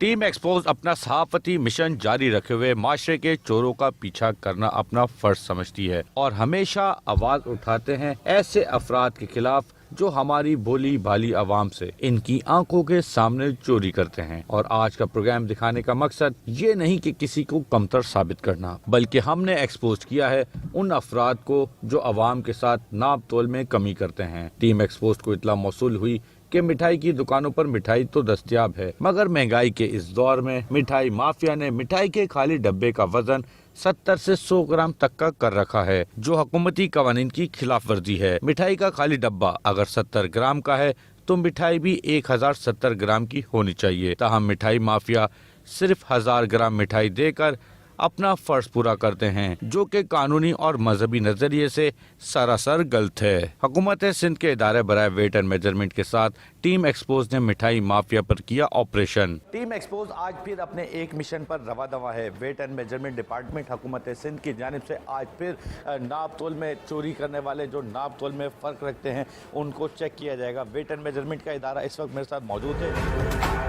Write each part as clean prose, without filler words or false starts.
Team expose अपना सहाफती mission जारी रखे हुए माशरे के चोरों का पीछा करना अपना फर्ज समझती है और हमेशा आवाज उठाते हैं ऐसे अफराद के खिलाफ जो हमारी भोली भाली आवाम से इनकी आंखों के सामने चोरी करते हैं। और आज का प्रोग्राम दिखाने का मकसद ये नहीं कि किसी को कमतर साबित करना, बल्कि हमने एक्सपोज किया है उन अफराद को जो आवाम के साथ नाप तोल में कमी करते हैं। टीम एक्सपोज को इतला मौसूल हुई कि मिठाई की दुकानों पर मिठाई तो दस्तयाब है, मगर महंगाई के इस दौर में मिठाई माफिया ने मिठाई के खाली डब्बे का वजन 70 से 100 ग्राम तक का कर रखा है, जो हुकूमती कवानीन की खिलाफ वर्जी है। मिठाई का खाली डब्बा अगर 70 ग्राम का है तो मिठाई भी 1070 ग्राम की होनी चाहिए। ताहम मिठाई माफिया सिर्फ 1000 ग्राम मिठाई देकर अपना फर्ज पूरा करते हैं, जो कि कानूनी और मजहबी नजरिए से सरासर गलत है। हुकूमत सिंध के इदारे बराए वेट एंड मेजरमेंट के साथ टीम एक्सपोज ने मिठाई माफिया पर किया ऑपरेशन। टीम एक्सपोज आज फिर अपने एक मिशन पर रवा दवा है। वेट एंड मेजरमेंट डिपार्टमेंट हुकूमत सिंध की जानिब से आज फिर नाप तोल में चोरी करने वाले जो नाप तोल में फ़र्क रखते हैं उनको चेक किया जाएगा। वेट एंड मेजरमेंट का इदारा इस वक्त मेरे साथ मौजूद है।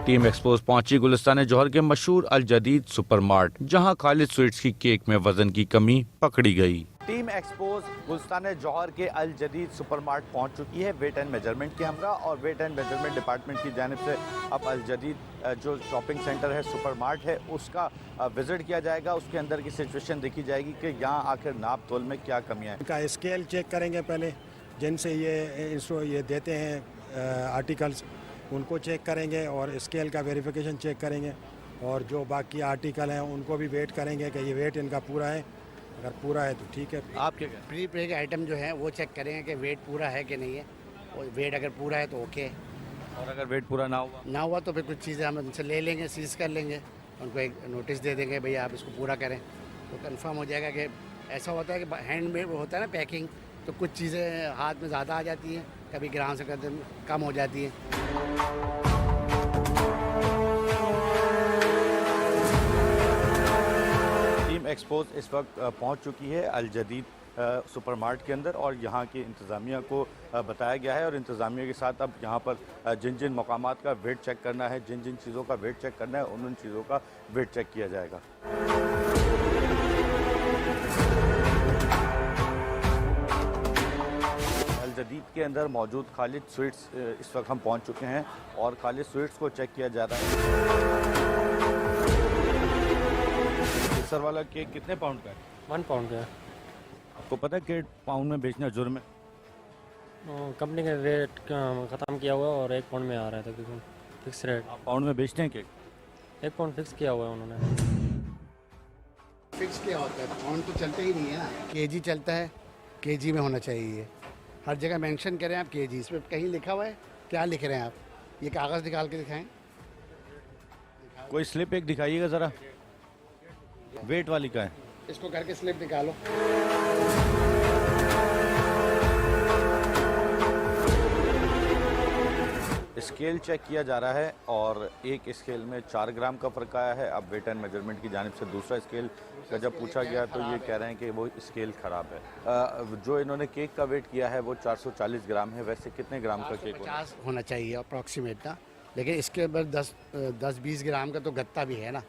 टीम एक्सपोज पहुंची गुलिस्तान जौहर के मशहूर अल जदीद सुपरमार्ट, जहां खालिद स्वीट्स की केक में वजन की कमी पकड़ी गई। टीम एक्सपोज गुलिस्तान जौहर के अल जदीद सुपरमार्ट पहुंच चुकी है वेट एंड मेजरमेंट के हमरा, और वेट एंड मेजरमेंट डिपार्टमेंट की जानिब से अब अल जदीद जो शॉपिंग सेंटर है, सुपरमार्ट है, उसका विजिट किया जाएगा। उसके अंदर की सिचुएशन देखी जाएगी कि यहाँ आखिर नाप तोल में क्या कमियाँ हैं। का स्केल चेक करेंगे पहले, जिनसे ये देते हैं आर्टिकल्स उनको चेक करेंगे और स्केल का वेरिफिकेशन चेक करेंगे, और जो बाकी आर्टिकल हैं उनको भी वेट करेंगे कि ये वेट इनका पूरा है। अगर पूरा है तो ठीक है। आप क्या कहें? प्री पेक आइटम जो है वो चेक करेंगे कि वेट पूरा है कि नहीं है, और वेट अगर पूरा है तो ओके है, और अगर वेट पूरा ना हुआ तो फिर कुछ चीज़ें हम उनसे ले लेंगे, सीज कर लेंगे, उनको एक नोटिस दे देंगे भैया आप इसको पूरा करें, तो कंफर्म हो जाएगा। कि ऐसा होता है कि हैंडमेड होता है ना पैकिंग, तो कुछ चीज़ें हाथ में ज़्यादा आ जाती हैं, कभी ग्राम से कम हो जाती हैं। टीम एक्सपोज इस वक्त पहुंच चुकी है अल जदीद सुपरमार्ट के अंदर, और यहाँ की इंतज़ामिया को बताया गया है, और इंतज़ामिया के साथ अब यहाँ पर जिन जिन मकामात का वेट चेक करना है, जिन जिन चीज़ों का वेट चेक करना है, उन चीज़ों का वेट चेक किया जाएगा। अल जदीद के अंदर मौजूद खालिद स्वीट्स इस वक्त हम पहुँच चुके हैं, और खालिद स्वीट्स को चेक किया जा रहा है। केसर वाला केक कितने पाउंड का है? 1 पाउंड का है। आपको पता है कि पाउंड में बेचना जुर्म है? कंपनी का रेट ख़त्म किया हुआ है और 1 पाउंड में आ रहा है तकरीबन फिक्स रेट। आप पाउंड में बेचते हैं केक? 1 पाउंड फिक्स किया हुआ है उन्होंने। फिक्स क्या होता है, पाउंड तो चलता ही नहीं है ना, केजी चलता है, केजी में होना चाहिए। हर जगह मेंशन करें आप केजी, इसमें कहीं लिखा हुआ है? क्या लिख रहे हैं आप? ये कागज़ निकाल के दिखाएं। कोई स्लिप एक दिखाइएगा ज़रा, वेट वाली का है। इसको करके स्लिप निकालो। स्केल चेक किया जा रहा है, और एक स्केल में 4 ग्राम का फ़र्क आया है। अब वेट एंड मेजरमेंट की जानिब से दूसरा स्केल का जब पूछा गया तो ये कह रहे हैं कि वो स्केल ख़राब है। जो इन्होंने केक का वेट किया है वो 440 ग्राम है। वैसे कितने ग्राम का केक 50 होना चाहिए अप्रॉक्सीमेट ना, लेकिन इसके ऊपर 10-20 ग्राम का तो गत्ता भी है ना,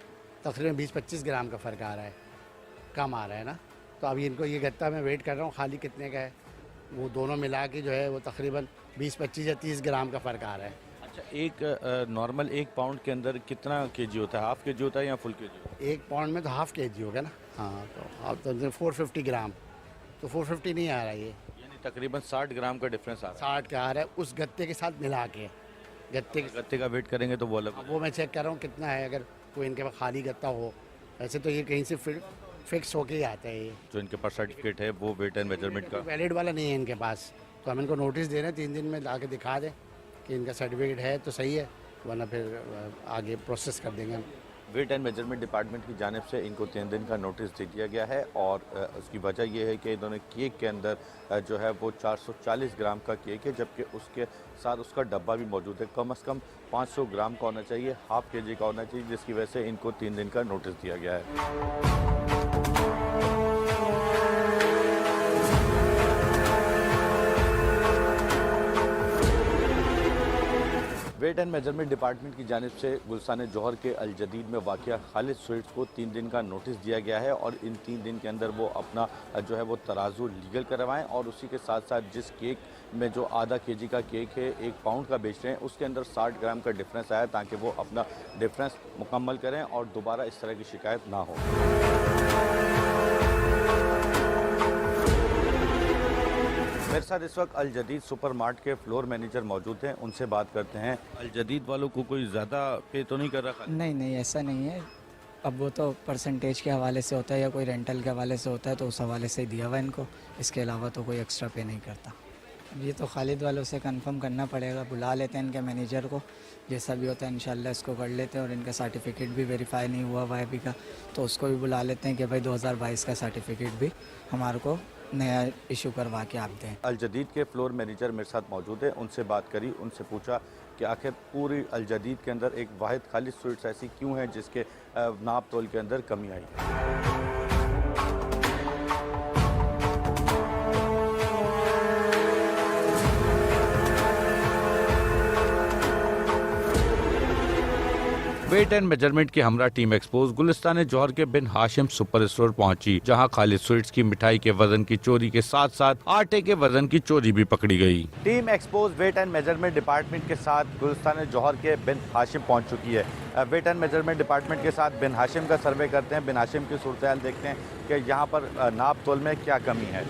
तकरीबन 20-25 ग्राम का फ़र्क आ रहा है, कम आ रहा है ना। तो अभी इनको ये गत्ता मैं वेट कर रहा हूँ खाली कितने का है, वो दोनों मिला के जो है वो तकरीबन 20-25 या 30 ग्राम का फ़र्क आ रहा है। अच्छा, एक नॉर्मल 1 पाउंड के अंदर कितना केजी होता है? हाफ केजी होता है या फुल केजी? 1 पाउंड में तो हाफ केजी होगा ना। हाँ, तो आप तो 450 ग्राम, तो 450 नहीं आ रहा ये, यानी तकरीबन 60 ग्राम का डिफरेंस आ रहा 60 का आ रहा है उस गत्ते के साथ मिला के। गत्ते का वेट करेंगे तो वो अलग। वो मैं चेक कर रहा हूँ कितना है, अगर कोई इनके पास खाली गत्ता हो। वैसे तो ये कहीं से फिक्स होके ही आता है। ये जो इनके पास सर्टिफिकेट है वो वेट एंड मेजरमेंट का वैलिड वाला नहीं है इनके पास, तो हम इनको नोटिस दे रहे हैं 3 दिन में ला के दिखा दें कि इनका सर्टिफिकेट है तो सही है, वरना फिर आगे प्रोसेस कर देंगे हम। वेट एंड मेजरमेंट डिपार्टमेंट की जानिब से इनको 3 दिन का नोटिस दे दिया गया है, और उसकी वजह यह है कि इन्होंने केक के अंदर जो है वो 440 ग्राम का केक है, जबकि उसके साथ उसका डब्बा भी मौजूद है। कम से कम 500 ग्राम का होना चाहिए, हाफ केजी का होना चाहिए, जिसकी वजह से इनको 3 दिन का नोटिस दिया गया है। वेट एंड मेजरमेंट डिपार्टमेंट की जानिब से गुलस्तान जौहर के अल जदीद में वाक़या खालिद स्वीट्स को 3 दिन का नोटिस दिया गया है और इन 3 दिन के अंदर वो अपना जो है वो तराजू लीगल करवाएं और उसी के साथ साथ जिस केक में जो आधा केजी का केक है 1 पाउंड का बेच रहे हैं उसके अंदर 60 ग्राम का डिफरेंस आया ताकि वो अपना डिफरेंस मुकम्मल करें और दोबारा इस तरह की शिकायत ना हो। मेरे साथ इस वक्त अल जदीद सुपर मार्ट के फ्लोर मैनेजर मौजूद हैं, उनसे बात करते हैं। अल जदीद वालों को कोई ज़्यादा पे तो नहीं कर रखा? नहीं नहीं, ऐसा नहीं है। अब वो तो परसेंटेज के हवाले से होता है या कोई रेंटल के हवाले से होता है, तो उस हवाले से ही दिया हुआ है इनको। इसके अलावा तो कोई एक्स्ट्रा पे नहीं करता। अब ये तो खालिद वालों से कंफर्म करना पड़ेगा, बुला लेते हैं इनके मैनेजर को, जैसा भी होता है इंशाल्लाह इसको कर लेते हैं। और इनका सर्टिफिकेट भी वेरीफाई नहीं हुआ हुआ है अभी का, तो उसको भी बुला लेते हैं कि भाई 2022 का सर्टिफिकेट भी हमारे को नया इशू करवा के आप दें। अल जदीद के फ्लोर मैनेजर मेरे साथ मौजूद है, उनसे बात करी, उनसे पूछा कि आखिर पूरी अल जदीद के अंदर एक वाहिद खालिद स्वीट्स ऐसी क्यों है जिसके नाप तोल के अंदर कमी आई। वेट एंड मेजरमेंट की हमरा टीम एक्सपोज गुलिस्तान जौहर के बिन हाशिम सुपर स्टोर पहुंची, जहां खालिद स्वीट्स की मिठाई के वजन की चोरी के साथ साथ आटे के वजन की चोरी भी पकड़ी गई। Team expose weight and measurement department के साथ गुलिस्तान जौहर के बिन हाशिम पहुंच चुकी है। वेट एंड मेजरमेंट डिपार्टमेंट के साथ बिन हाशिम का सर्वे करते हैं, बिन हाशिम की सूरत हाल देखते हैं कि यहाँ पर नाप तोल में क्या कमी है।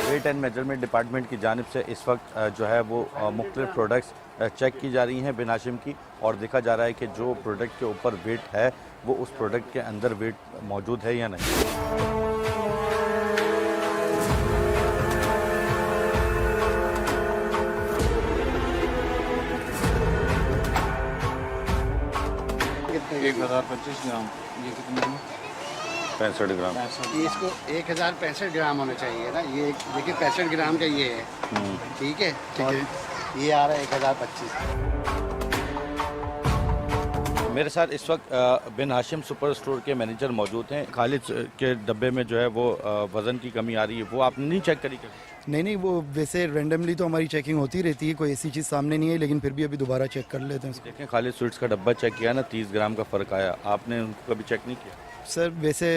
वेट एंड मेजरमेंट डिपार्टमेंट की जानिब से इस वक्त जो है वो मुख्तलिफ प्रोडक्ट्स चेक की जा रही हैं बिन हाशिम की, और देखा जा रहा है कि जो प्रोडक्ट के ऊपर वेट है वो उस प्रोडक्ट के अंदर वेट मौजूद है या नहीं। एक 1025 ग्राम, ये कितने में? 65 ग्राम। ये इसको 1065 ग्राम होना चाहिए ना। ये देखिए 65 ग्राम का ये है, ठीक है। और ये आ रहा है 1025। मेरे साथ इस वक्त बिन हाशिम सुपर स्टोर के मैनेजर मौजूद हैं। खालिद के डब्बे में जो है वो वज़न की कमी आ रही है, वो आपने नहीं चेक करी? नहीं, वो वैसे रेंडमली तो हमारी चेकिंग होती रहती है, कोई ऐसी चीज़ सामने नहीं है, लेकिन फिर भी अभी दोबारा चेक कर लेते हैं। देखें खालिद स्वीट्स का डब्बा चेक किया ना, 30 ग्राम का फ़र्क आया, आपने उनको कभी चेक नहीं किया? सर वैसे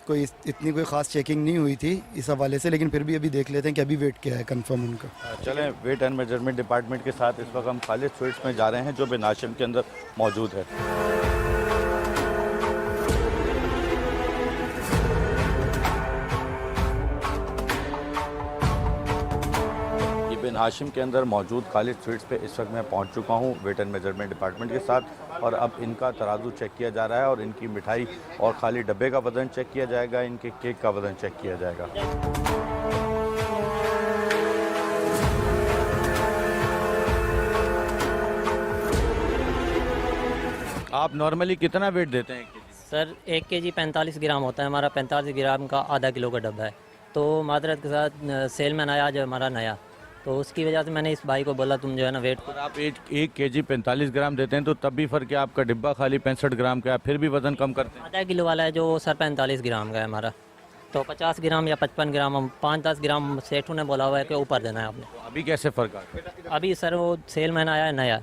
कोई इतनी कोई ख़ास चेकिंग नहीं हुई थी इस हवाले से, लेकिन फिर भी अभी देख लेते हैं कि अभी वेट क्या है कंफर्म उनका। चलें, वेट एंड मेजरमेंट डिपार्टमेंट के साथ इस वक्त हम खालिद स्वीट्स में जा रहे हैं जो बिन हाशिम के अंदर मौजूद है। बिन हाशिम के अंदर मौजूद खालिद स्वीट्स पे इस वक्त मैं पहुंच चुका हूं वेट एंड मेजरमेंट डिपार्टमेंट के साथ, और अब इनका तराजू चेक किया जा रहा है और इनकी मिठाई और खाली डब्बे का वज़न चेक किया जाएगा, इनके केक का वज़न चेक किया जाएगा। आप नॉर्मली कितना वेट देते हैं? सर 1 केजी 45 ग्राम होता है हमारा। 45 ग्राम का आधा किलो का डब्बा है। तो मादरत के साथ सेलमैन आया जो हमारा नया, तो उसकी वजह से मैंने इस भाई को बोला तुम जो है ना वेट। और आप 1 केजी 45 ग्राम देते हैं तो तब भी फ़र्क है, आपका डिब्बा खाली 65 ग्राम का है, फिर भी वज़न कम करते हैं। आधा किलो वाला है जो सर 45 ग्राम का है हमारा, तो 50 ग्राम या 55 ग्राम, हम 5-10 ग्राम सेठू ने बोला हुआ है कि ऊपर देना है आपने। तो अभी कैसे फ़र्क आ गया? अभी सर वो सेलमैन आया है नया,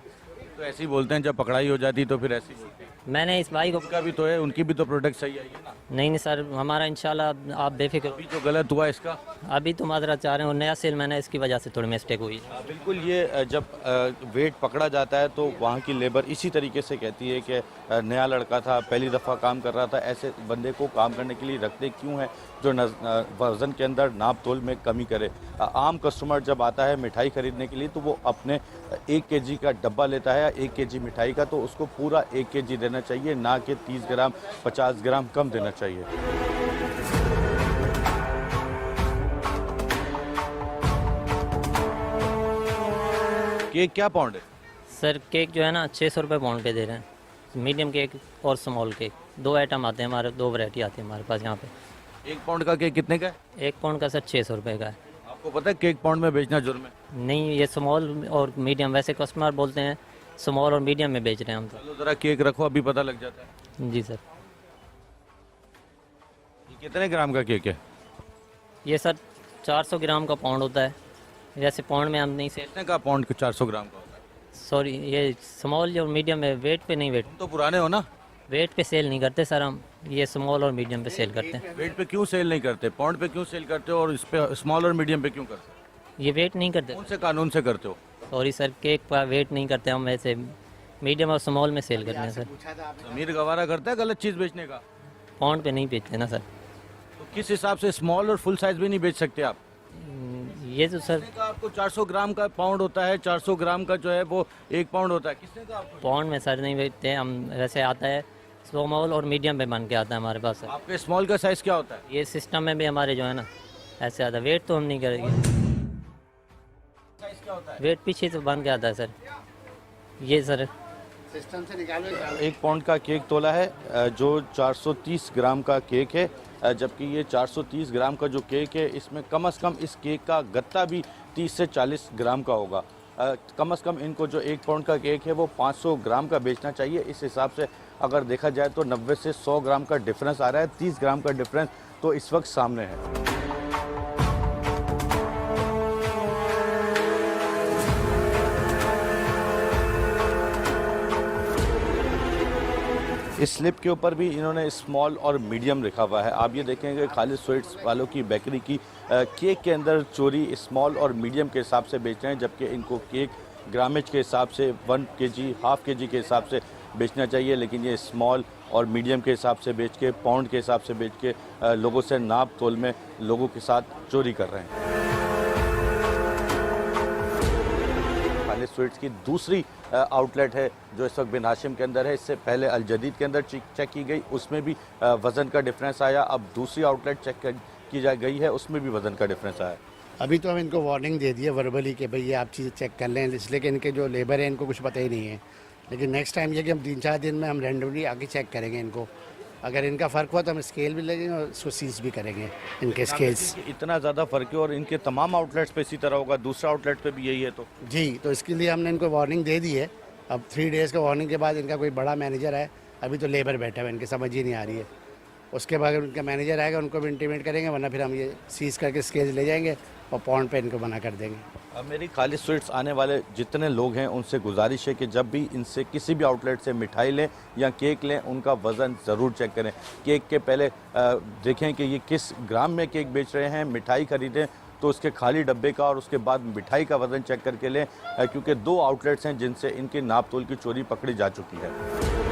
तो ऐसे ही बोलते हैं, जब पकड़ाई हो जाती तो फिर ऐसे ही बोलते हैं। मैंने इस भाई को। उनका भी तो है, उनकी भी तो प्रोडक्ट सही आई है ना? नहीं सर, हमारा इंशाल्लाह आप बेफिक्र। अभी जो गलत हुआ इसका, अभी तो माजरत चाह रहे हो, नया सेलमैन है, इसकी वजह से थोड़ी मिस्टेक हुई। बिल्कुल। ये जब वेट पकड़ा जाता है तो वहाँ की लेबर इसी तरीके से कहती है कि नया लड़का था, पहली दफ़ा काम कर रहा था, ऐसे बंदे को काम करने के लिए रखते क्यों है जो वज़न के अंदर नाप तोल में कमी करे। आम कस्टमर जब आता है मिठाई ख़रीदने के लिए तो वो अपने 1 केजी का डब्बा लेता है, 1 केजी मिठाई का, तो उसको पूरा 1 केजी देना चाहिए, ना कि 30 ग्राम 50 ग्राम कम देना चाहिए। केक क्या पाउंड है? सर केक जो है ना 600 रुपये पाउंड पे दे रहे हैं। मीडियम केक और स्मॉल केक, 2 आइटम आते हैं हमारे, 2 वैरायटी आती है हमारे पास यहाँ पे। 1 पाउंड का केक कितने का है? 1 पाउंड का सर 600 रुपये का है। आपको पता है केक पाउंड में बेचना जुर्म है? नहीं, ये स्मॉल और मीडियम, वैसे कस्टमर बोलते हैं स्मॉल और मीडियम में बेच रहे हैं हम तो। चलो ज़रा केक रखो, अभी पता लग जाता है। जी सर। ये कितने ग्राम का केक है? ये सर 400 ग्राम का पाउंड होता है। जैसे पाउंड में हम नहीं सेल, कितने का पाउंड 400 ग्राम का होता है? सॉरी ये स्मॉल जो मीडियम है, वेट पे नहीं, तुम तो पुराने हो ना, वेट पे सेल नहीं करते सर हम, ये स्मॉल और मीडियम पे सेल करते हैं। वेट पे क्यों सेल नहीं करते, पाउंड पे क्यों सेल करते हो और इस पे स्मॉल और मीडियम पे क्यों करते हो? ये वेट नहीं करते, कौन से कानून से करते हो? सॉरी सर, केक का वेट नहीं करते हम, वैसे मीडियम और स्मॉल में सेल करते हैं सर। अमीर गवारा करता है गलत चीज़ बेचने का? पाउंड पे नहीं बेचते ना सर। तो किस हिसाब से स्मॉल और फुल साइज भी नहीं बेच सकते आप? ये तो सर किसने कहा आपको 400 ग्राम का पाउंड होता है, 400 ग्राम का जो है वो 1 पाउंड होता है? किसने कहा आपको? पाउंड में सर नहीं बेचते हम, वैसे आता है स्मॉल और मीडियम पे बन के आता है हमारे पास सर। आपके स्मॉल का साइज क्या होता है? ये सिस्टम में भी हमारे जो है ना ऐसे आता है, वेट तो हम नहीं करेंगे, साइज क्या होता है? वेट पीछे तो बन के आता है सर। ये सर सिस्टम से निकालो। 1 पाउंड का केक तोला है जो 430 ग्राम का केक है, जबकि ये 430 ग्राम का जो केक है इसमें कम से कम इस केक का गत्ता भी 30 से 40 ग्राम का होगा। कम से कम इनको जो 1 पाउंड का केक है वो 500 ग्राम का बेचना चाहिए। इस हिसाब से अगर देखा जाए तो 90 से 100 ग्राम का डिफरेंस आ रहा है, 30 ग्राम का डिफरेंस तो इस वक्त सामने है। इस स्लिप के ऊपर भी इन्होंने स्मॉल और मीडियम लिखा हुआ है। आप ये देखेंगे खालिद स्वीट्स वालों की बेकरी की केक के अंदर चोरी स्मॉल और मीडियम के हिसाब से बेच रहे हैं, जबकि इनको केक ग्रामेज के हिसाब से 1 kg, हाफ kg के हिसाब से बेचना चाहिए, लेकिन ये स्मॉल और मीडियम के हिसाब से बेच के, पाउंड के हिसाब से बेच के लोगों से नाप तोल में लोगों के साथ चोरी कर रहे हैं। खालिद स्वीट्स की दूसरी आउटलेट है जो इस वक्त बिन हाशिम के अंदर है। इससे पहले अल जदीद के अंदर चेक की गई, उसमें भी वज़न का डिफरेंस आया। अब दूसरी आउटलेट चेक की जा गई है, उसमें भी वज़न का डिफरेंस आया। अभी तो हम इनको वार्निंग दे दी है वर्बली कि भाई ये आप चीज़ें चेक कर लें, इसलिए कि इनके जो लेबर है इनको कुछ पता ही नहीं है। लेकिन नेक्स्ट टाइम ये कि हम 3-4 दिन में हम रैंडमली आके चेक करेंगे इनको, अगर इनका फ़र्क हुआ तो हम स्केल भी लगेंगे और उसको सीज भी करेंगे इनके स्केल्स। इतना ज़्यादा फ़र्क है और इनके तमाम आउटलेट्स पे इसी तरह होगा, दूसरा आउटलेट पे भी यही है तो जी, तो इसके लिए हमने इनको वार्निंग दे दी है। अब 3 डेज़ का वार्निंग के बाद इनका कोई बड़ा मैनेजर है, अभी तो लेबर बैठा है, इनकी समझ ही नहीं आ रही है। उसके बाद उनका मैनेजर आएगा उनको भी इंटीमेट करेंगे, वरना फिर हम ये सीज करके स्केल ले जाएंगे और पाउंड पे इनको मना कर देंगे। अब मेरी खालिद स्वीट्स आने वाले जितने लोग हैं उनसे गुजारिश है कि जब भी इनसे किसी भी आउटलेट से मिठाई लें या केक लें, उनका वज़न ज़रूर चेक करें। केक के पहले देखें कि ये किस ग्राम में केक बेच रहे हैं। मिठाई ख़रीदें तो उसके खाली डब्बे का और उसके बाद मिठाई का वज़न चेक करके लें, क्योंकि 2 आउटलेट्स हैं जिनसे इनके नाप तोल की चोरी पकड़ी जा चुकी है।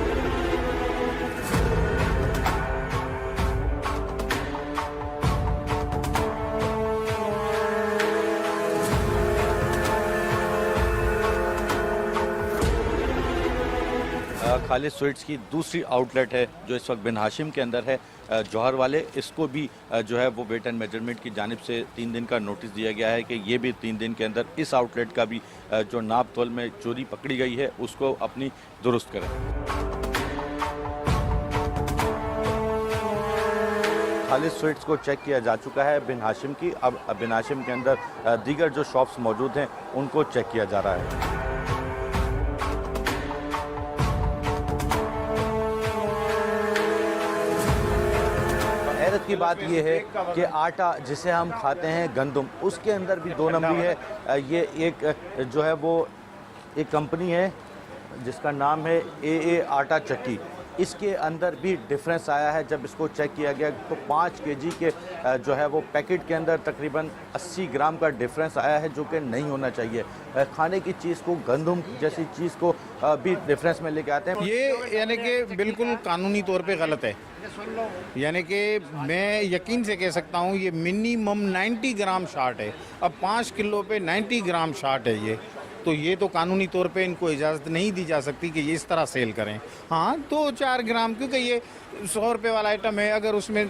खालिद स्वीट्स की दूसरी आउटलेट है जो इस वक्त बिन हाशिम के अंदर है, जौहर वाले। इसको भी जो है वो वेट एंड मेजरमेंट की जानिब से 3 दिन का नोटिस दिया गया है कि ये भी 3 दिन के अंदर इस आउटलेट का भी जो नाप तोल में चोरी पकड़ी गई है उसको अपनी दुरुस्त करें। खालिद स्वीट्स को चेक किया जा चुका है बिन हाशिम की, अब बिन हाशिम के अंदर दीगर जो शॉप्स मौजूद हैं उनको चेक किया जा रहा है। हैरत की बात यह है कि आटा जिसे हम खाते हैं गंदम, उसके अंदर भी 2 नंबरी है। ये एक जो है वो एक कंपनी है जिसका नाम है AA आटा चक्की। इसके अंदर भी डिफरेंस आया है। जब इसको चेक किया गया तो 5 kg के जो है वो पैकेट के अंदर तकरीबन 80 ग्राम का डिफरेंस आया है, जो कि नहीं होना चाहिए। खाने की चीज़ को, गंदम जैसी चीज़ को भी डिफरेंस में लेके आते हैं। ये यानी कि बिल्कुल कानूनी तौर पे गलत है। यानी कि मैं यकीन से कह सकता हूँ ये मिनिमम 90 ग्राम शार्ट है। अब 5 किलो पे 90 ग्राम शार्ट है ये, तो ये तो कानूनी तौर पे इनको इजाज़त नहीं दी जा सकती कि ये इस तरह सेल करें। हाँ, 2-4 ग्राम, क्योंकि ये 100 रुपये वाला आइटम है, अगर उसमें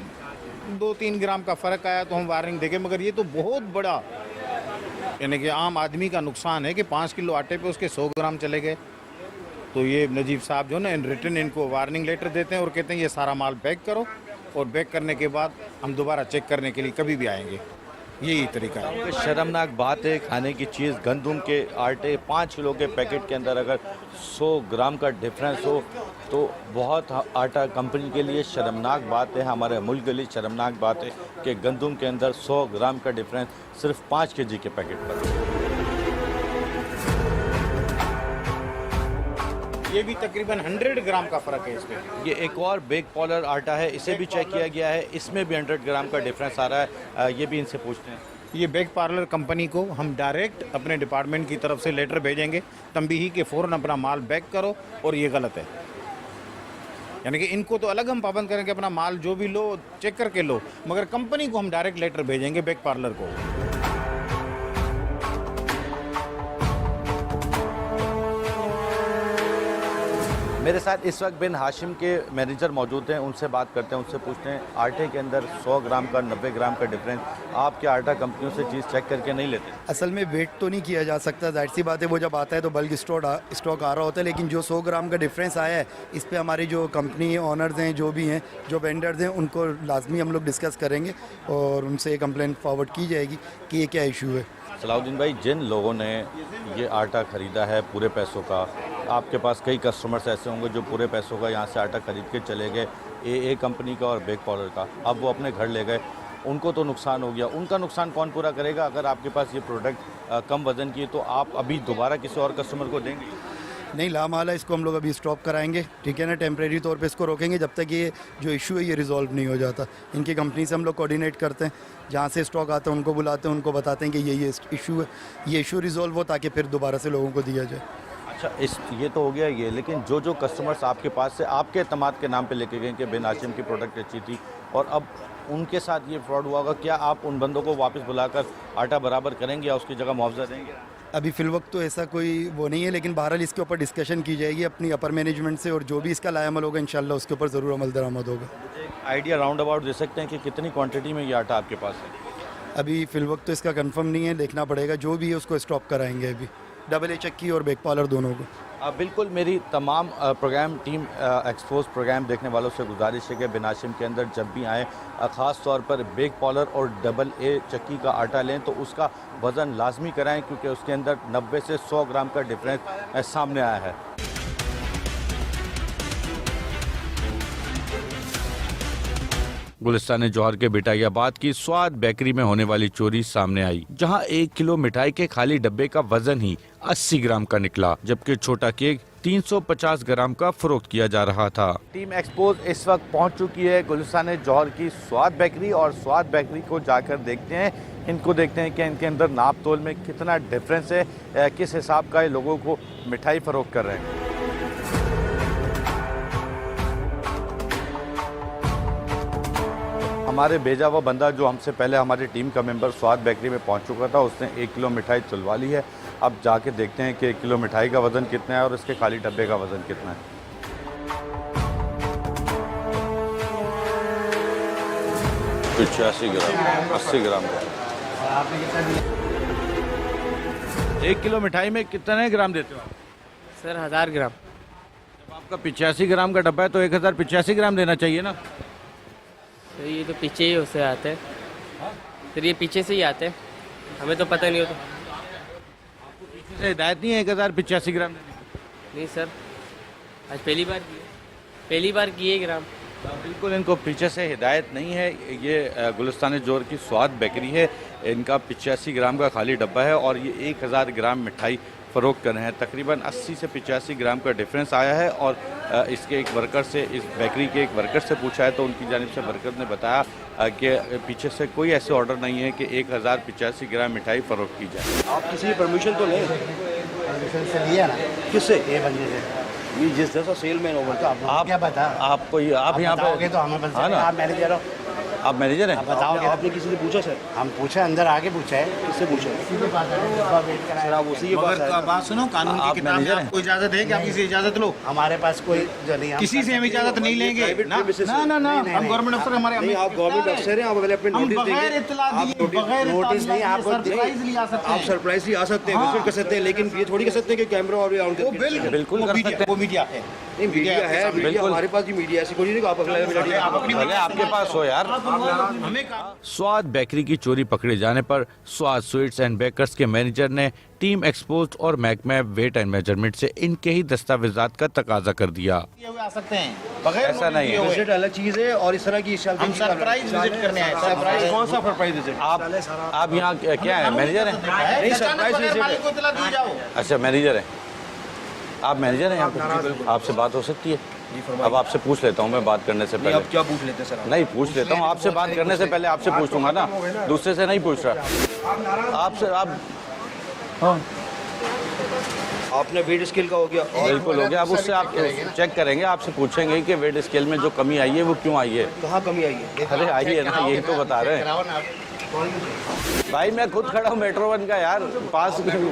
2-3 ग्राम का फ़र्क आया तो हम वार्निंग देंगे, मगर ये तो बहुत बड़ा यानी कि आम आदमी का नुकसान है कि 5 किलो आटे पे उसके 100 ग्राम चले गए। तो ये नजीब साहब जो ना इन रिटर्न इनको वार्निंग लेटर देते हैं और कहते हैं ये सारा माल पैक करो, और पैक करने के बाद हम दोबारा चेक करने के लिए कभी भी आएंगे। यही तरीका है। शर्मनाक बात है, खाने की चीज़ गंदम के आटे 5 किलो के पैकेट के अंदर अगर 100 ग्राम का डिफरेंस हो तो बहुत आटा कंपनी के लिए शर्मनाक बात है, हमारे मुल्क के लिए शर्मनाक बात है कि गंदम के अंदर 100 ग्राम का डिफरेंस सिर्फ 5 केजी के पैकेट पर। ये भी तकरीबन 100 ग्राम का फ़र्क है इसमें। ये एक और बेक पॉलर आटा है, इसे भी चेक किया गया है, इसमें भी 100 ग्राम का डिफरेंस आ रहा है। ये भी इनसे पूछते हैं। ये बेक पार्लर कंपनी को हम डायरेक्ट अपने डिपार्टमेंट की तरफ से लेटर भेजेंगे तंबीही के फ़ौरन अपना माल बैक करो, और ये गलत है। यानी कि इनको तो अलग हम पाबंद करेंगे, अपना माल जो भी लो चेक करके लो, मगर कंपनी को हम डायरेक्ट लेटर भेजेंगे बेक पार्लर को। मेरे साथ इस वक्त बिन हाशिम के मैनेजर मौजूद हैं, उनसे बात करते हैं, उनसे पूछते हैं आटे के अंदर 100 ग्राम का 90 ग्राम का डिफरेंस आप क्या आटा कंपनियों से चीज़ चेक करके नहीं लेते? असल में वेट तो नहीं किया जा सकता, जाहिर सी बात है, वो जब आता है तो बल्क स्टॉक आ रहा होता है, लेकिन जो 100 ग्राम का डिफरेंस आया है इस पर हमारी जो कंपनी ऑनर्स हैं, जो भी हैं, जो वेंडर्स हैं, उनको लाजमी हम लोग डिस्कस करेंगे और उनसे कंप्लेंट फॉरवर्ड की जाएगी कि ये क्या इशू है। सलाउद्दीन भाई, जिन लोगों ने ये आटा ख़रीदा है पूरे पैसों का, आपके पास कई कस्टमर्स ऐसे होंगे जो पूरे पैसों का यहाँ से आटा ख़रीद के चले गए, ए कंपनी का और बेक पाउडर का, अब वो अपने घर ले गए, उनको तो नुकसान हो गया। उनका नुकसान कौन पूरा करेगा? अगर आपके पास ये प्रोडक्ट कम वज़न की है तो आप अभी दोबारा किसी और कस्टमर को देंगे? नहीं, लामाला इसको हम लोग अभी स्टॉप कराएंगे, ठीक है ना, टेम्प्रेरी तौर पे इसको रोकेंगे जब तक ये जो इशू है ये रिजॉल्व नहीं हो जाता। इनकी कंपनी से हम लोग कोऑर्डिनेट करते हैं, जहाँ से स्टॉक आता है उनको बुलाते हैं, उनको बताते हैं कि ये इशू है, ये इशू रिजॉल्व हो ताकि फिर दोबारा से लोगों को दिया जाए। अच्छा, ये तो हो गया ये, लेकिन जो कस्टमर्स आपके पास से आपके एतमाद के नाम पे लेके गए कि बिन हाशिम की प्रोडक्ट अच्छी थी और अब उनके साथ ये फ्रॉड हुआ होगा, क्या आप उन बंदों को वापस बुलाकर आटा बराबर करेंगे या उसकी जगह मुआवजा देंगे? अभी फ़िलवक्त तो ऐसा कोई वो नहीं है, लेकिन बहरहाल इसके ऊपर डिस्कशन की जाएगी अपनी अपर मैनेजमेंट से, और जो भी इसका लायामल होगा इंशाल्लाह उसके ऊपर ज़रूर अमल दरामद होगा। आइडिया राउंड अबाउट दे सकते हैं कि कितनी क्वांटिटी में ये आटा आपके पास है? अभी फ़िलवक्त तो इसका कंफर्म नहीं है, देखना पड़ेगा, जो भी है उसको स्टॉप कराएंगे अभी, डबल ए चक्की और बेक पार्लर दोनों को। बिल्कुल, मेरी तमाम प्रोग्राम टीम एक्सपोज प्रोग्राम देखने वालों से गुजारिश है कि बिन हाशिम के अंदर जब भी आएँ, ख़ास तौर पर बेक पाउडर और डबल ए चक्की का आटा लें तो उसका वज़न लाजमी कराएं, क्योंकि उसके अंदर 90 से 100 ग्राम का डिफरेंस सामने आया है। गुलिस्तान जौहर के बिटाइयाबाद की स्वाद बेकरी में होने वाली चोरी सामने आई, जहां 1 किलो मिठाई के खाली डब्बे का वजन ही 80 ग्राम का निकला, जबकि छोटा केक 350 ग्राम का फरोख्त किया जा रहा था। टीम एक्सपोज इस वक्त पहुंच चुकी है गुलिस्तान जौहर की स्वाद बेकरी, और स्वाद बेकरी को जाकर देखते हैं, इनको देखते हैं कि इनके अंदर नाप तोल में कितना डिफरेंस है, किस हिसाब का ये लोगों को मिठाई फरोख्त कर रहे हैं। हमारे भेजा हुआ बंदा जो हमसे पहले हमारी टीम का मेंबर स्वाद बेकरी में पहुंच चुका था, उसने 1 किलो मिठाई तुलवा ली है। अब जाके देखते हैं कि 1 किलो मिठाई का वज़न कितना है और इसके खाली डब्बे का वज़न कितना है। 85 ग्राम, 80 ग्राम का। 1 किलो मिठाई में कितने ग्राम देते हो आप? सर 1000 ग्राम। जब आपका 85 ग्राम का डब्बा है तो 1085 ग्राम देना चाहिए ना? सर ये तो पीछे ही उससे आते हैं, सर ये पीछे से ही आते हैं, हमें तो पता नहीं होता। आपको पीछे से हिदायत नहीं है 1085 ग्राम देने की? नहीं सर, आज पहली बार किए ग्राम। बिल्कुल, इनको पीछे से हिदायत नहीं है। ये गुलिस्तान जौहर की स्वाद बेकरी है, इनका 85 ग्राम का खाली डब्बा है और ये 1000 ग्राम मिठाई फ़रोख्त कर रहे हैं। तकरीबन 80 से 85 ग्राम का डिफरेंस आया है, और इसके एक वर्कर से, इस बेकरी के एक वर्कर से पूछा है तो उनकी जानिब से वर्कर ने बताया कि पीछे से कोई ऐसे ऑर्डर नहीं है कि 1085 ग्राम मिठाई फ़रोख्त की जाए। आप किसी परमिशन तो लें? परमिशन से लिया ना, किससे? ये बंदे से। ये जिस जैसा सेलमैन होगा तो आप क्या बता, आपको आप यहाँ पे तो हमें बता, आप मैनेजर हो, आप मैनेजर हैं? आप बताओगे। आपने किसी से पूछा सर? हम पूछे, अंदर आके पूछा है। किससे पूछा? सर आप उसी के पास आए। बात सुनो, कानून की किताब में आपको इजाजत है कि आप किसी से इजाजत लो? हमारे पास कोई जो नहीं, किसी से हम इजाजत नहीं लेंगे ना, हम गवर्नमेंट अफसर, हमारे नहीं, आप गवर्नमेंट अफसर हैं, आप पहले अपने नोटिस देंगे। नोटिस नहीं, आप सरप्राइजली आ सकते हैं, विजिट कर सकते हैं, लेकिन ये थोड़ी कर सकते हैं कि कैमरा और ऑन करके। बिल्कुल वो मीडिया है। नहीं मीडिया है, मीडिया हमारे पास भी मीडिया ऐसी कोई नहीं कि आप अगला भले आपके पास हो यार। स्वाद बेकरी की चोरी पकड़े जाने पर स्वाद स्वीट्स एंड बेकर्स के मैनेजर ने टीम एक्सपोज और महकमा वेट एंड मेजरमेंट से इनके ही दस्तावेजात का तकाजा कर दिया। आ सकते हैं बगैर ऐसा नहीं है। विजिट अलग चीज है और इस तरह की हम सरप्राइज विजिट करने आए। सरप्राइज कौन सा सरप्राइज विजिट? आप यहाँ क्या है, मैनेजर हैं? नहीं सरप्राइज विजिट है। अच्छा मैनेजर है, आप मैनेजर हैं यहाँ पे? आपसे बात हो सकती है? अब आपसे पूछ लेता हूँ मैं बात करने से पहले। आप क्या पूछ लेते हैं सर? नहीं पूछ लेता हूँ, आपसे बात करने से पहले आपसे पूछ लूंगा ना, दूसरे से नहीं पूछ रहा आपसे। आप हाँ आपने वेट स्केल का हो गया बिल्कुल हो गया। अब उससे आप चेक करेंगे, आपसे पूछेंगे कि वेट स्केल में जो कमी आई है वो क्यों आई है। कहाँ कमी आई है? अरे आई है ना, यही तो बता रहे हैं भाई। मैं खुद खड़ा हूँ मेट्रो वन का यार, पास मैं भी तो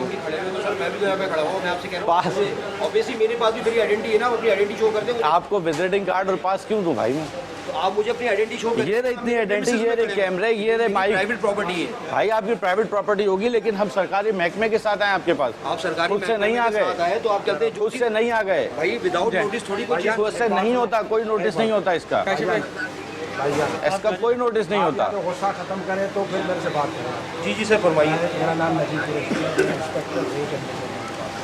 यहाँ पे खड़ा हूँ, मैं आपसे कह रहा पास। हूँ ऑब्वियसली मेरे पास भी मेरी आइडेंटिटी है ना, अपनी आइडेंटिटी शो करते हैं। आपको विजिटिंग कार्ड और पास क्यों दूं भाई मैं? तो आप मुझे अपनी आइडेंटिटी शो करें। ये रहे इतनी आइडेंटिटी, ये रहे कैमरे, ये रहे माइक। प्राइवेट प्रॉपर्टी है भाई आपकी प्राइवेट प्रॉपर्टी होगी, लेकिन हम सरकारी महकमे के साथ आए आपके पास। आप सरकारी उससे नहीं आ गए तो आप कहते हैं उससे नहीं आ गए भाई विदाउट नोटिस थोड़ी कुछ चीज़ उससे नहीं होता, कोई नोटिस नहीं होता इसका कोई नोटिस नहीं होता। तो गुस्सा खत्म करें तो फिर मेरे से बात करें। जी सर फरमाइए। मेरा नाम नजीब इंस्पेक्टर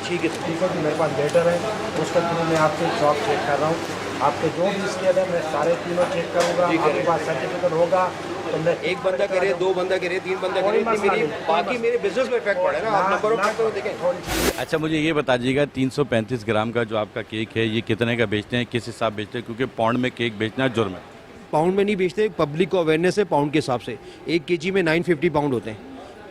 ठीक है कि मेरे पास लेटर है, उसके थ्रू मैं आपसे जॉब चेक कर रहा हूँ। आपके जो भी स्केल है मैं सारे तीनों चेक करूँगा। आपके पास सर्टिफिकेट होगा तो मैं एक बंदा करे, दो बंदा करे, तीन बंदा करे, मेरी बाकी मेरे बिजनेस में इफेक्ट पड़े ना। आप नंबर ऑफ फैक्टर देखें। अच्छा मुझे ये बता दीजिएगा 335 ग्राम का जो आपका केक है ये कितने का बेचते हैं, किस हिसाब बेचते हैं? क्योंकि पाउंड में केक बेचना जुर्म है। पाउंड में नहीं बेचते, पब्लिक को अवेयरनेस है पाउंड के हिसाब से। 1 केजी में 950 पाउंड होते हैं,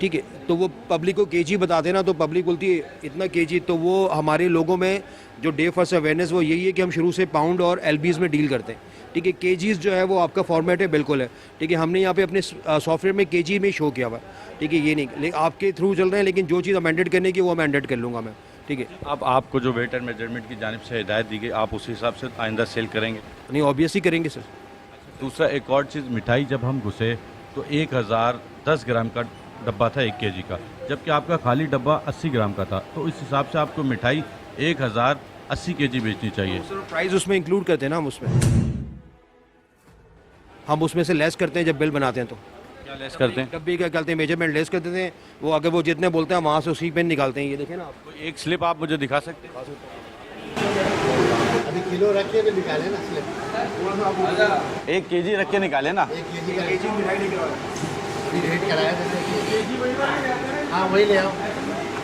ठीक है। तो वो पब्लिक को केजी बता देना, तो पब्लिक बोलती है इतना केजी। तो वो हमारे लोगों में जो डे फर्स्ट अवेयरनेस वो यही है कि हम शुरू से पाउंड और एलबीज में डील करते हैं, ठीक है। केजीज जो है वो आपका फॉर्मेट है, बिल्कुल है, ठीक है। हमने यहाँ पे अपने सॉफ्टवेयर में केजी में शो किया हुआ है, ठीक है। ये नहीं लेकिन आपके थ्रू चल रहे हैं, लेकिन जो चीज़ अमेंडेड करने की वो अमेंडेड कर लूँगा मैं, ठीक है। अब आपको जो वेट एंड मेजरमेंट की जानिब से हिदायत दी गई, आप उसी हिसाब से आइंदा सेल करेंगे? नहीं ऑब्वियसली करेंगे सर। दूसरा एक और चीज़, मिठाई जब हम घुसे तो 1010 ग्राम का डब्बा था 1 केजी का, जबकि आपका खाली डब्बा 80 ग्राम का था। तो इस हिसाब से आपको मिठाई 1080 केजी बेचनी चाहिए। सर प्राइस उसमें इंक्लूड करते हैं ना, हम उसमें से लेस करते हैं जब बिल बनाते हैं। तो क्या लेस करते हैं? डब्बे क्या करते हैं, मेजरमेंट लेस कर देते हैं। वो अगर वो जितने बोलते हैं वहाँ से उसी पे निकालते हैं। ये देखें ना आप, तो एक स्लिप आप मुझे दिखा सकते हैं? अभी किलो रखिए तो निकाले ना स्लिप। 1 केजी रख के निकाले ना। 1 केजी अभी रेट कराया था। हाँ वही ले आओ।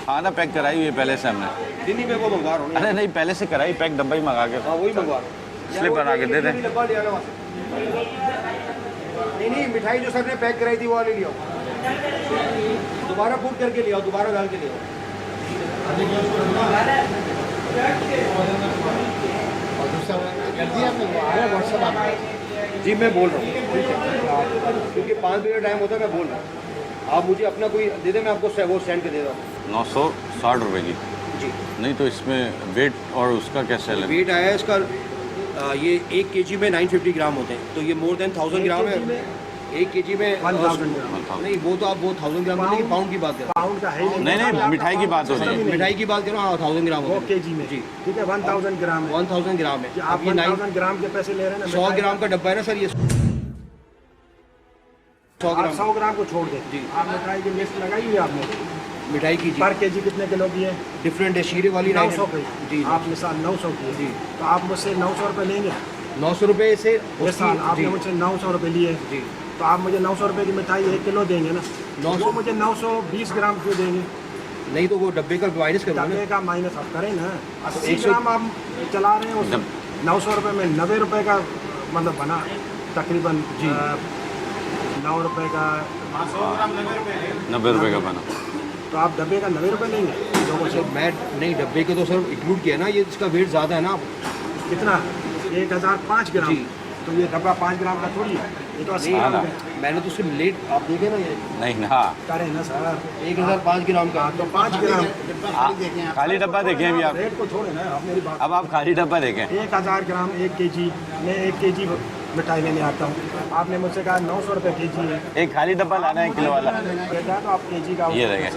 हाँ ना, पैक कराई हुई है पहले से हमने। दिल्ली में वो मंगवा रहा हूँ। अरे नहीं, पहले से कराई पैक, डब्बा ही मंगा के। हाँ वही मंगवा रहा हूँ, स्लिप बना के दे दें। नहीं मिठाई जो सर ने पैक कराई थी वो वाली लिया, दोबारा बुक करके लिया, दोबारा डाल के लिया। और दूसरा कर दिया आपने, वो आ रहा है व्हाट्सएप आप। जी मैं बोल रहा हूँ, ठीक है, क्योंकि 5 मिनट टाइम होता है, मैं बोल रहा हूँ। आप मुझे अपना कोई दे दें, मैं आपको वो सेंड कर दे रहा हूँ। 960 रुपए की जी। नहीं तो इसमें वेट और उसका क्या सेल है? वेट आया है इसका, ये 1 केजी में 950 ग्राम होते हैं, तो ये मोर देन 1000 ग्राम है। 1 केजी में 1000 ग्राम नहीं, वो तो आप वो 1000 ग्राम नहीं, पाउंड की बात कर रहे पाउंड का है ही नहीं मिठाई की बात हो रही है। हैं। मिठाई की बात करो, हाँ 1000 ग्राम वो होते हैं। केजी में जी ठीक है। 1000 ग्राम है। 1000 ग्राम है। आप अब ये 1000 ग्राम के पैसे ले रहे हैं ना। 100 ग्राम का डब्बा है ना सर, ये 100 ग्राम 100 ग्राम को छोड़ दें जी। आप मिठाई की लिस्ट लगाई हुई है आपने? मिठाई की पर केजी कितने किलो की है? डिफरेंट है, शीरे वाली 900 की जी। आप मिसाल 900 की है। जी। तो आप मुझसे 900 रुपये लेंगे? 900 रुपये से मिसाल आपने मुझसे 900 रुपये लिए जी, तो आप मुझे 900 रुपये की मिठाई 1 किलो देंगे ना? 900 वो मुझे 920 ग्राम क्यों देंगे? नहीं तो वो डब्बे का माइनस करो ना। डब्बे का माइनस आप करें ना। 80 100 ग्राम आप चला रहे हैं, उस 900 रुपये में 90 रुपये का मतलब बना तकरीबन जी। 9 रुपये का 90 रुपए का बना। तो आप डब्बे का 90 रुपये लेंगे लोगों से? मैं नहीं, डब्बे के तो सर इंक्लूड किया ना, ये इसका वेट ज़्यादा है ना। कितना? 1005 ग्राम। जी। तो ये डब्बा 5 ग्राम का थोड़ी है, ये तो 80 ग्राम है। मैंने तो सिर्फ लेट, आप देखे ना ये नहीं ना, करें ना सर। 1005 ग्राम का। तो 5 ग्राम खाली डब्बा देखें अभी आप। रेट को छोड़े ना, आप मेरी बात। अब आप खाली डब्बा देखें। 1000 ग्राम 1 केजी, मैं 1 केजी मिठाई लेने आता हूँ। आपने मुझसे कहा 900 रुपये केजी है। एक खाली डब्बा लाना है 1 किलो वाला। बेटा तो आप केजी का ये रहेगा।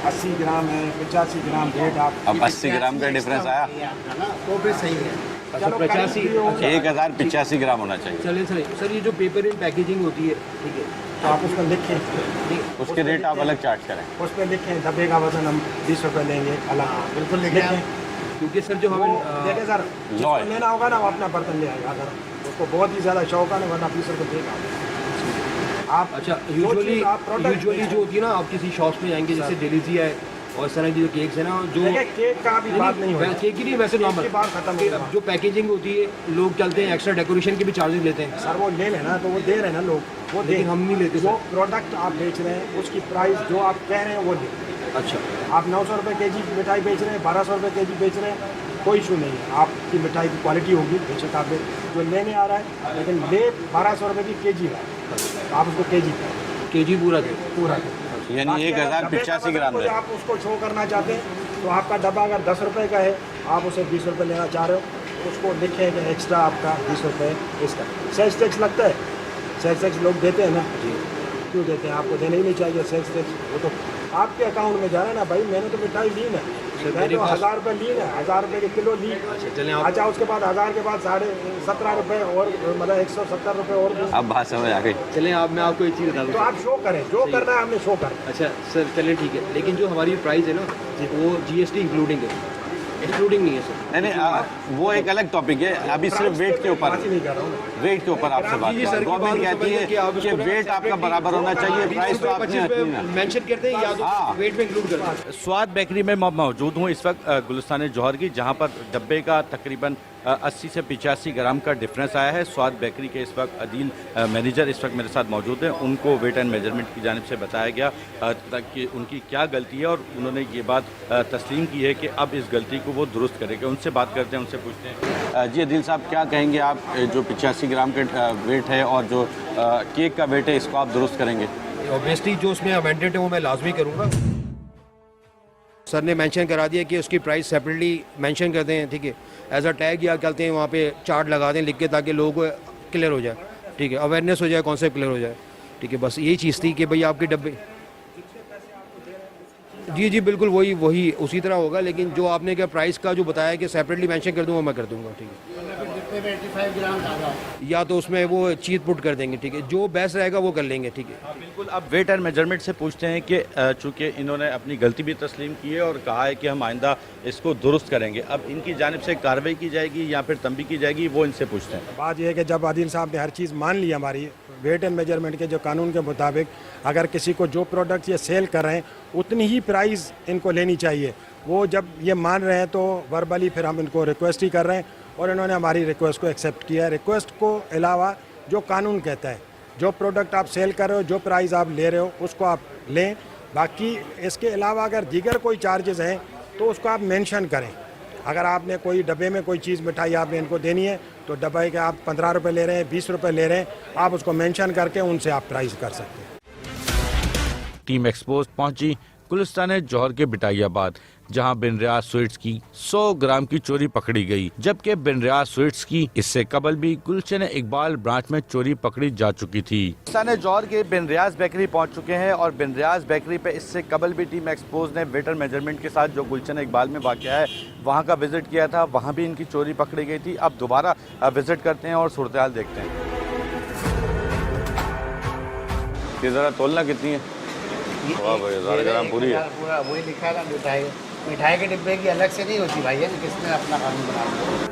80 ग्राम है, 85 ग्राम रेट आप अब 80 ग्राम का डिफरेंस आया, तो फिर सही है। अच्छा 85 1085 ग्राम होना चाहिए। चलिए सर ये जो पेपर इन पैकेजिंग होती है, ठीक है, तो आप उस पर लिखें, उसके रेट आप अलग चार्ज करें। उस पर लिखें डब्बे का वजन हम 20 रुपये लेंगे अलग, बिल्कुल लिखें। क्योंकि सर जो हमें देखें सर, जिसको लेना होगा ना वो अपना बर्तन ले आएगा, अगर उसको बहुत ही ज़्यादा शौक है ना, वरना 20 रुपये देगा। आप अच्छा जो चीज़ आप product यूजुअली जो होती है ना, आप किसी शॉप्स में जाएंगे जैसे डेलीजिया है और इस तरह की जो केक्स है ना, जो देखिए केक का भी बात नहीं होगी, केक की नहीं, वैसे नॉर्मल बात खत्म हो गया। जो पैकेजिंग होती है, लोग चलते हैं एक्स्ट्रा डेकोरेशन के भी चार्जेस लेते हैं। सर वो ले लेना, तो वो दे रहे हैं ना लोग, वो लेकिन हम नहीं लेते जो सर। प्रोडक्ट आप बेच रहे हैं उसकी प्राइस जो आप कह रहे हैं वो ले। अच्छा आप 900 रुपये के जी मिठाई बेच रहे हैं, 1200 रुपये के जी बेच रहे हैं, कोई इशू नहीं है। आपकी मिठाई की क्वालिटी होगी, बेशक आप जो लेने आ रहा है, लेकिन ले 1200 रुपये की के जी रहा है, तो आप उसको के जी पूरा दे। यानी बाकी अगर 1085 डब्बे का ग्राम वजन है। आप उसको शो करना चाहते हैं तो आपका डब्बा अगर 10 रुपये का है, आप उसे 20 रुपये लेना चाह रहे हो, तो उसको लिखें कि एक्स्ट्रा आपका 20 रुपये इसका सेल्स टैक्स लगता है। सेल्स टैक्स लोग देते हैं ना, क्यों देते हैं? आपको देना ही नहीं चाहिए सेल्स टैक्स, वो तो आपके अकाउंट में जा रहा है ना भाई। मैंने तो मिठाई ली ना, मैंने तो 1000 रुपये ली ना, 1000 रुपये के किलो ली। अच्छा उसके बाद 1000 के बाद 17.5 रुपये और मतलब 170 रुपये और दूँ। अब बात समझ आ गई। चलें आप मैं आपको एक चीज़ बता दूँ, तो आप शो करें, जो करना है हमने शो कर। अच्छा सर चलें ठीक है, लेकिन जो हमारी प्राइस है ना वो GST इंक्लूडिंग है, एक्सक्लूडिंग नहीं है सर। नहीं वो एक अलग टॉपिक है, अभी सिर्फ वेट के ऊपर, वेट के ऊपर आपसे बात। गवर्नमेंट कहती है कि वेट आपका बराबर होना चाहिए, प्राइस तो आपने मेंशन करते हैं या तो वेट में इंक्लूड करते हैं। स्वाद बेकरी में मौजूद हूँ इस वक्त गुलिस्तान जौहर की, जहाँ पर डब्बे का तकरीबन 80 से 85 ग्राम का डिफरेंस आया है। स्वाद बेकरी के इस वक्त अदील मैनेजर इस वक्त मेरे साथ मौजूद हैं। उनको वेट एंड मेजरमेंट की जानिब से बताया गया कि उनकी क्या गलती है, और उन्होंने ये बात तस्लीम की है कि अब इस गलती को वो दुरुस्त करेंगे। उनसे बात करते हैं, उनसे पूछते हैं। जी अदील साहब, क्या कहेंगे आप, जो 85 ग्राम का वेट है और जो केक का वेट है, इसको आप दुरुस्त करेंगे? ऑब्वियसली जो उसमें अमेंडेड है वो मैं लाजमी करूँगा। सर ने मेंशन करा दिया कि उसकी प्राइस सेपरेटली मेंशन कर दें, ठीक है, एज अ टैग या कहते हैं वहाँ पे चार्ट लगा दें लिख के, ताकि लोगों को क्लियर हो जाए, ठीक है, अवेयरनेस हो जाए, कॉन्सेप्ट क्लियर हो जाए, ठीक है। बस यही चीज़ थी कि भाई आपके डब्बे, जी बिल्कुल वही उसी तरह होगा, लेकिन जो आपने क्या प्राइस का जो बताया कि सेपरेटली मेंशन कर दूँगा, मैं कर दूँगा, ठीक है। 85 ग्राम ज़्यादा या तो उसमें वो चीज़ पुट कर देंगे, ठीक है, जो बेस्ट रहेगा वो कर लेंगे, ठीक है। बिल्कुल। अब वेट एंड मेजरमेंट से पूछते हैं कि चूँकि इन्होंने अपनी गलती भी तस्लीम की है और कहा है कि हम आइंदा इसको दुरुस्त करेंगे, अब इनकी जानिब से कार्रवाई की जाएगी या फिर तंबी की जाएगी, वो इनसे पूछते हैं। बात यह है कि जब आदिल साहब ने हर चीज़ मान ली हमारी, वेट एंड मेजरमेंट के जो कानून के मुताबिक अगर किसी को जो प्रोडक्ट ये सेल कर रहे हैं उतनी ही प्राइस इनको लेनी चाहिए। वो जब ये मान रहे हैं तो वर्बली फिर हम इनको रिक्वेस्ट ही कर रहे हैं, और इन्होंने हमारी रिक्वेस्ट को एक्सेप्ट किया है। रिक्वेस्ट को अलावा जो कानून कहता है, जो प्रोडक्ट आप सेल कर रहे हो, जो प्राइस आप ले रहे हो, उसको आप लें। बाकी इसके अलावा अगर दीगर कोई चार्जेस हैं तो उसको आप मेंशन करें। अगर आपने कोई डब्बे में कोई चीज़ मिठाई आपने इनको देनी है तो डब्बे के आप 15 रुपये ले रहे हैं, 20 रुपये ले रहे हैं, आप उसको मेंशन करके उनसे आप प्राइस कर सकते हैं। टीम एक्सपोज पहुंची गुलिस्तान जौहर के बिटाइयाबाद, जहां बिन रियाज स्वीट्स की 100 ग्राम की चोरी पकड़ी गई, जबकि बिन रियाज स्वीट्स की इससे कबल भी गुलशन इकबाल ब्रांच में चोरी पकड़ी जा चुकी थी। गुलिस्तान जौहर के बिन रियाज बेकरी पहुंच चुके हैं, और बिन रियाज बेकरी पे इससे कबल भी टीम एक्सपोज ने वेटर मेजरमेंट के साथ जो गुलशन इकबाल में वाक़या है वहाँ का विजिट किया था, वहाँ भी इनकी चोरी पकड़ी गई थी। अब दोबारा विजिट करते हैं और सूरत हाल देखते हैं। ये ज़रा तोलना कितनी है? वाह भाई, 1000 ग्राम पूरी है। पूरा वही लिखा है ना, मिठाई के डिब्बे की अलग से नहीं होती भाई, है किसने अपना कानून बना दिया।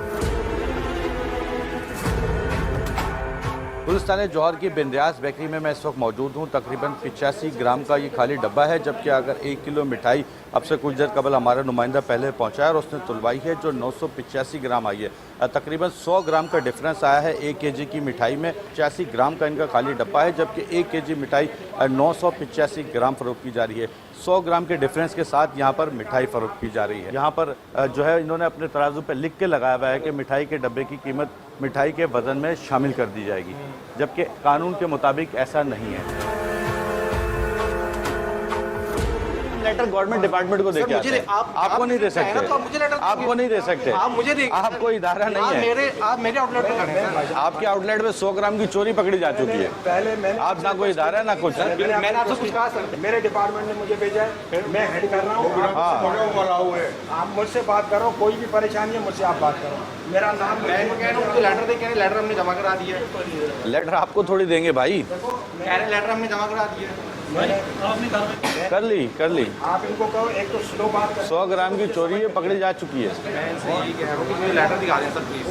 गुलिस्तान जौहर की बिन रियाज बेकरी में मैं इस वक्त मौजूद हूँ। तकरीबन 85 ग्राम का ये खाली डब्बा है, जबकि अगर 1 किलो मिठाई अब से कुछ देर कबल हमारा नुमाइंदा पहले पहुँचा है और उसने तुलवाई है जो 985 ग्राम आई है। तकरीबन 100 ग्राम का डिफरेंस आया है 1 केजी की मिठाई में। 85 ग्राम का इनका खाली डब्बा है, जबकि 1 केजी मिठाई 985 ग्राम फ़रोख्त की जा रही है। 100 ग्राम के डिफरेंस के साथ यहाँ पर मिठाई फ़रोख्त की जा रही है। यहाँ पर जो है इन्होंने अपने तराजू पर लिख के लगाया हुआ है कि मिठाई के डब्बे की कीमत मिठाई के वज़न में शामिल कर दी जाएगी, जबकि कानून के मुताबिक ऐसा नहीं है। हम लेटर गवर्नमेंट डिपार्टमेंट को देके आते हैं। आपको नहीं दे सकते, आपको नहीं दे सकते, आप कोई इदारा नहीं है। आप मेरे आउटलेट पे खड़े हैं। आपके आउटलेट में 100 ग्राम की चोरी पकड़ी जा चुकी है। पहले मैंने आप ना कोई इदारा है ना कुछ। मैंने आपसे कुछ कहा सर, मेरे डिपार्टमेंट ने मुझे भेजा है, मैं हेड कर रहा हूँ। आप मुझसे बात करो, कोई भी परेशानी है मुझसे आप बात करो। मेरा नाम मैं कह रहा हूँ लेटर दे, कह रहे लेटर हमने जमा करा दिया है। लेटर आपको थोड़ी देंगे भाई, कह रहे लेटर हमने जमा करा दिया है। कर ली। आप इनको कहो, एक तो स्लो बात करो। 100 ग्राम की चोरी है, पकड़ी जा चुकी है। मैं इनसे यही कह रहा हूँ कि मुझे लेटर दिखा दें सर प्लीज़,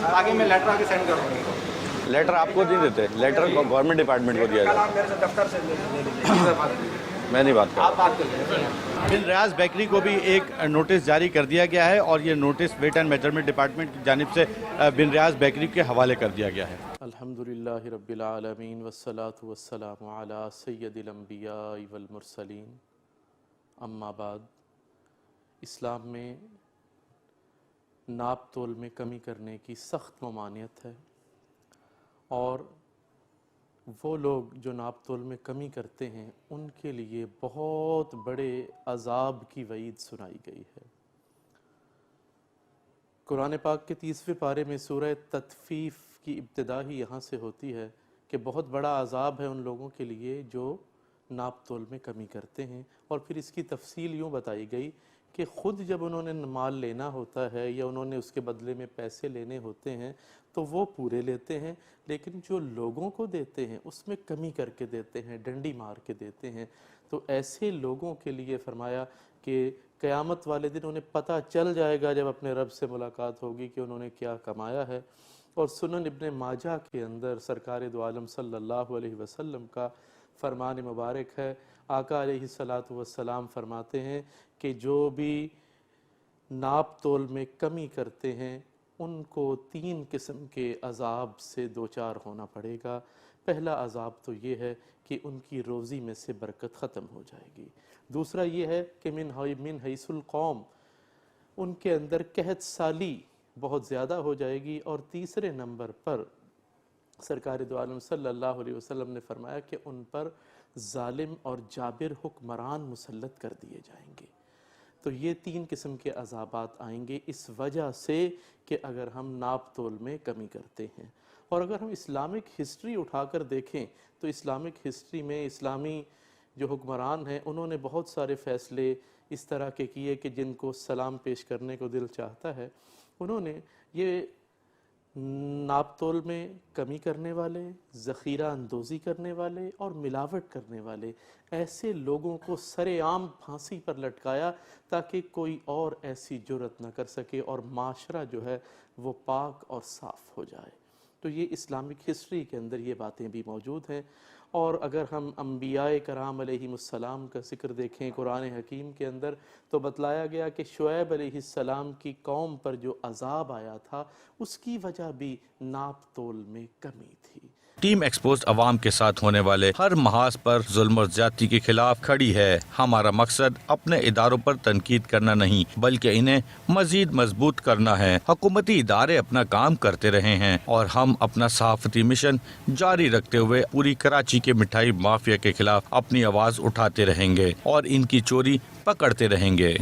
ताकि मैं लेटर आगे सेंड करूँ। लेटर आपको नहीं देते, लेटर गवर्नमेंट डिपार्टमेंट को दिया कल जाता आप मेरे से दफ्तर से ले लीजिए। मैं नहीं बात कर आप बात कर लीजिए। बिन रियाज बेकरी को भी एक नोटिस जारी कर दिया गया है और ये notice weight and measurement department की जानिब से बिन रियाज बेकरी के हवाले कर दिया गया है। अल्हम्दुलिल्लाहि रब्बिल आलमीन वस्सलातु वस्सलामु अला सय्यदिल अंबिया वल मुरसलीन, अम्मा बाद। इस्लाम में नाप तोल में कमी करने की सख्त ममानियत है और वो लोग जो नाप तोल में कमी करते हैं उनके लिए बहुत बड़े अजाब की वईद सुनाई गई है। कुरान पाक के 30वें पारे में सूरह तत्फीफ की इब्तिदा ही यहाँ से होती है कि बहुत बड़ा अजाब है उन लोगों के लिए जो नाप तोल में कमी करते हैं। और फिर इसकी तफसील यूँ बताई गई कि ख़ुद जब उन्होंने माल लेना होता है या उन्होंने उसके बदले में पैसे लेने होते हैं तो वो पूरे लेते हैं, लेकिन जो लोगों को देते हैं उसमें कमी करके देते हैं, डंडी मार के देते हैं। तो ऐसे लोगों के लिए फरमाया कि क़यामत वाले दिन उन्हें पता चल जाएगा जब अपने रब से मुलाकात होगी कि उन्होंने क्या कमाया है। और सुनन इब्ने माजा के अंदर सरकार दो आलम सल्लल्लाहु अलैहि वसल्लम का फरमान मुबारक है। आका अलैहिस्सलातु वस्सलाम फरमाते हैं कि जो भी नाप तोल में कमी करते हैं उनको 3 किस्म के अजाब से दो चार होना पड़ेगा। पहला अजाब तो ये है कि उनकी रोज़ी में से बरकत ख़त्म हो जाएगी। दूसरा ये है कि मिन हैसुल कौम, उनके अंदर कहत साली बहुत ज़्यादा हो जाएगी। और तीसरे नंबर पर सरकार दो आलम सल्लल्लाहु अलैहि वसल्लम ने फरमाया कि उन पर जालिम और जाबिर हुक्मरान मुसल्लत कर दिए जाएंगे। तो ये 3 किस्म के अजाबात आएंगे इस वजह से कि अगर हम नाप तोल में कमी करते हैं। और अगर हम इस्लामिक हिस्ट्री उठाकर देखें तो इस्लामिक हिस्ट्री में इस्लामी जो हुक्मरान हैं उन्होंने बहुत सारे फ़ैसले इस तरह के किए कि जिनको सलाम पेश करने को दिल चाहता है। उन्होंने ये नाप तोल में कमी करने वाले, ज़ख़ीरा अंदोज़ी करने वाले और मिलावट करने वाले ऐसे लोगों को सरेआम फांसी पर लटकाया ताकि कोई और ऐसी जुर्रत न कर सके और माशरा जो है वो पाक और साफ़ हो जाए। तो ये इस्लामिक हिस्ट्री के अंदर ये बातें भी मौजूद हैं। और अगर हम अंबियाए कराम अलैहिमुस्सलाम का ज़िक्र देखें कुरान हकीम के अंदर तो बतलाया गया कि शुएब अलैहिस्सलाम की कौम पर जो अजाब आया था उसकी वजह भी नाप तोल में कमी थी। टीम एक्सपोज्ड अवाम के साथ होने वाले हर महाज पर जुल्म और ज्यादती के खिलाफ खड़ी है। हमारा मकसद अपने इदारों पर तनकीद करना नहीं बल्कि इन्हें मजीद मजबूत करना है। हुकूमती इदारे अपना काम करते रहे हैं और हम अपना सहाफती मिशन जारी रखते हुए पूरी कराची के मिठाई माफिया के खिलाफ अपनी आवाज उठाते रहेंगे और इनकी चोरी पकड़ते रहेंगे।